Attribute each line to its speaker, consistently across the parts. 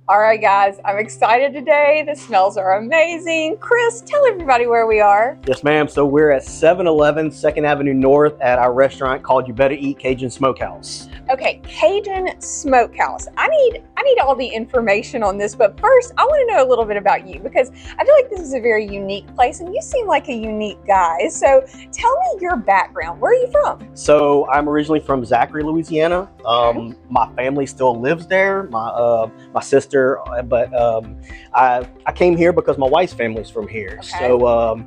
Speaker 1: All right, guys, I'm excited today. The smells are amazing. Chris, tell everybody where we are.
Speaker 2: Yes, ma'am. So we're at 711 2nd Avenue North at our restaurant called You Better Eat Cajun Smokehouse.
Speaker 1: Okay, Cajun Smokehouse. I need all the information on this, but first I want to know a little bit about you because I feel like this is a very unique place and you seem like a unique guy. So tell me your background. Where are you from?
Speaker 2: So I'm originally from Zachary, Louisiana. My family still lives there. My sister, but I came here because my wife's family's from here.
Speaker 1: Okay.
Speaker 2: So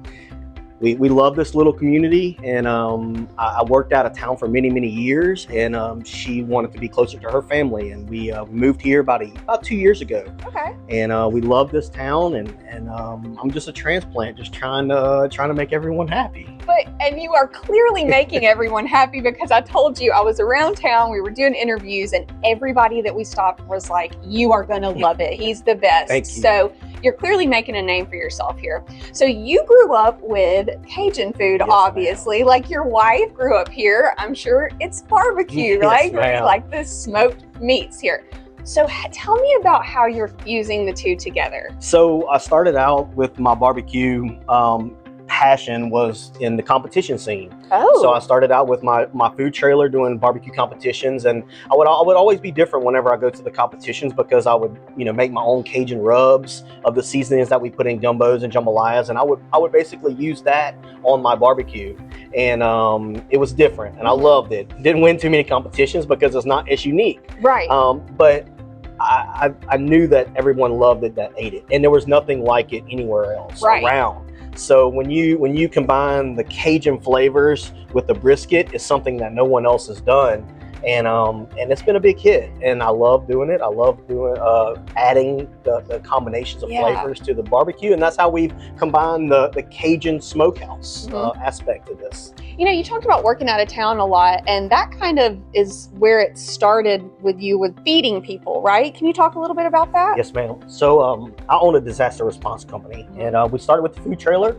Speaker 2: we love this little community, and I worked out of town for many years, and she wanted to be closer to her family, and we moved here about 2 years ago.
Speaker 1: Okay.
Speaker 2: And we love this town, and I'm just a transplant, just trying to make everyone happy.
Speaker 1: And you are clearly making everyone happy because I told you I was around town, we were doing interviews, and everybody that we stopped was like, you are going to love it. He's the best.
Speaker 2: Thank you.
Speaker 1: So you're clearly making a name for yourself here. So you grew up with Cajun food,
Speaker 2: Yes,
Speaker 1: obviously.
Speaker 2: ma'am.
Speaker 1: Like your wife grew up here. I'm sure it's barbecue,
Speaker 2: Yes,
Speaker 1: right?
Speaker 2: ma'am.
Speaker 1: Like the smoked meats here. So tell me about how you're fusing the two together.
Speaker 2: So I started out with my barbecue passion was in the competition scene.
Speaker 1: Oh.
Speaker 2: So I started out with my food trailer doing barbecue competitions, and I would always be different whenever I go to the competitions because I would make my own Cajun rubs of the seasonings that we put in gumbos and jambalayas, and I would basically use that on my barbecue, and it was different, and I loved it. Didn't win too many competitions because it's unique.
Speaker 1: Right.
Speaker 2: But I knew that everyone loved it that ate it, and there was nothing like it anywhere else around. So when you combine the Cajun flavors with the brisket, it's something that no one else has done, and it's been a big hit. And I love doing it. I love doing adding the combinations of flavors to the barbecue, and that's how we've combined the Cajun Smokehouse aspect of this.
Speaker 1: You talked about working out of town a lot, and that kind of is where it started with you with feeding people, right? Can you talk a little bit about that?
Speaker 2: Yes, ma'am. So I own a disaster response company, and we started with the food trailer.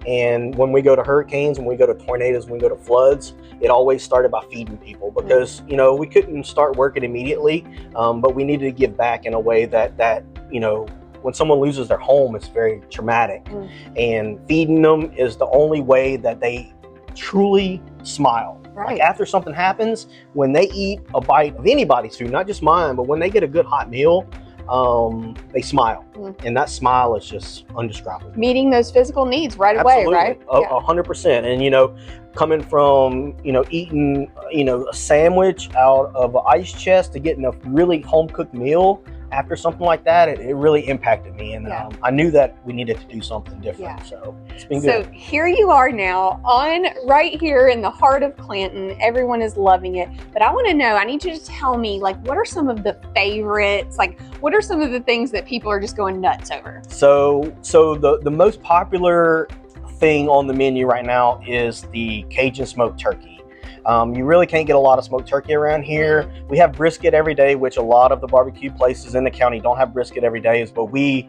Speaker 2: And when we go to hurricanes, when we go to tornadoes, when we go to floods, it always started by feeding people because, we couldn't start working immediately, but we needed to give back in a way that when someone loses their home, it's very traumatic. And feeding them is the only way that they truly smile.
Speaker 1: Right.
Speaker 2: Like after something happens, when they eat a bite of anybody's food, not just mine, but when they get a good hot meal, they smile, and that smile is just indescribable.
Speaker 1: Meeting those physical needs right
Speaker 2: Absolutely.
Speaker 1: away, right?
Speaker 2: 100%. And coming from eating a sandwich out of an ice chest to getting a really home cooked meal after something like that, it really impacted me, and I knew that we needed to do something different. So it's been good.
Speaker 1: So here you are now, right here in the heart of Clanton. Everyone is loving it, but I want to know. I need you to tell me, what are some of the favorites? What are some of the things that people are just going nuts over?
Speaker 2: So the most popular thing on the menu right now is the Cajun smoked turkey. You really can't get a lot of smoked turkey around here. We have brisket every day, which a lot of the barbecue places in the county don't have brisket every day. But we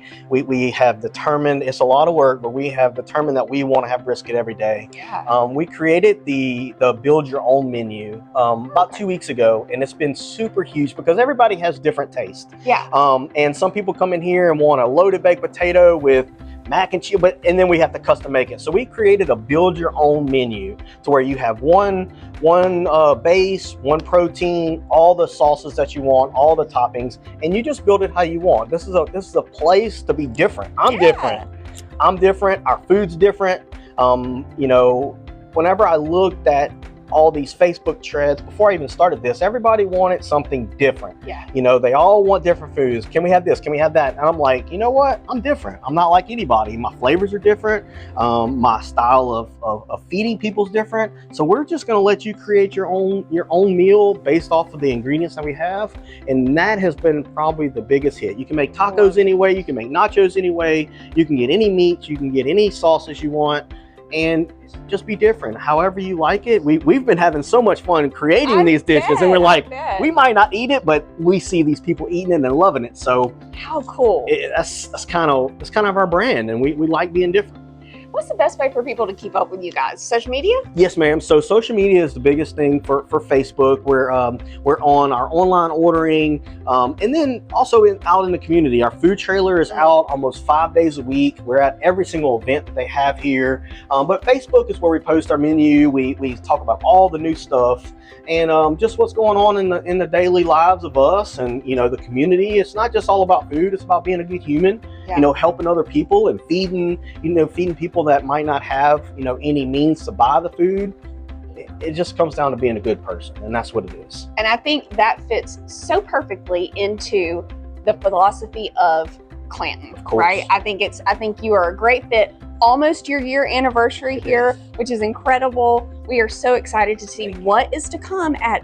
Speaker 2: have determined, it's a lot of work, but we have determined that we want to have brisket every day.
Speaker 1: Yeah.
Speaker 2: We created the build your own menu about 2 weeks ago, and it's been super huge because everybody has different tastes.
Speaker 1: Yeah.
Speaker 2: And some people come in here and want a loaded baked potato with mac and cheese, and then we have to custom make it. So we created a build your own menu to where you have one base, one protein, all the sauces that you want, all the toppings, and you just build it how you want. This is a place to be different. I'm different. Our food's different. Whenever I looked at all these Facebook threads before I even started this, everybody wanted something different.
Speaker 1: Yeah.
Speaker 2: They all want different foods. Can we have this? Can we have that? And I'm like, you know what? I'm different. I'm not like anybody. My flavors are different. My style of feeding people's different. So we're just going to let you create your own meal based off of the ingredients that we have. And that has been probably the biggest hit. You can make tacos any way. You can make nachos any way. You can get any meats. You can get any sauces you want. And just be different however you like it. We've been having so much fun creating these dishes, and we're like, we might not eat it, but we see these people eating it and loving it. So
Speaker 1: how cool.
Speaker 2: That's kind of our brand, and we like being different.
Speaker 1: What's the best way for people to keep up with you guys? Social media?
Speaker 2: Yes, ma'am. So social media is the biggest thing for Facebook. We're on our online ordering, and then also out in the community. Our food trailer is out almost 5 days a week. We're at every single event that they have here. But Facebook is where we post our menu. We talk about all the new stuff and just what's going on in the daily lives of us and the community. It's not just all about food. It's about being a good human.
Speaker 1: Yeah.
Speaker 2: Helping other people and feeding people that might not have any means to buy the food. It just comes down to being a good person, and that's what it is.
Speaker 1: And I think that fits so perfectly into the philosophy of Clanton,
Speaker 2: Of course.
Speaker 1: right? I think you are a great fit. Almost your year anniversary here, which is incredible. We are so excited to see what is to come at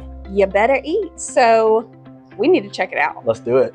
Speaker 1: Betta Eats. So we need to check it out.
Speaker 2: Let's do it.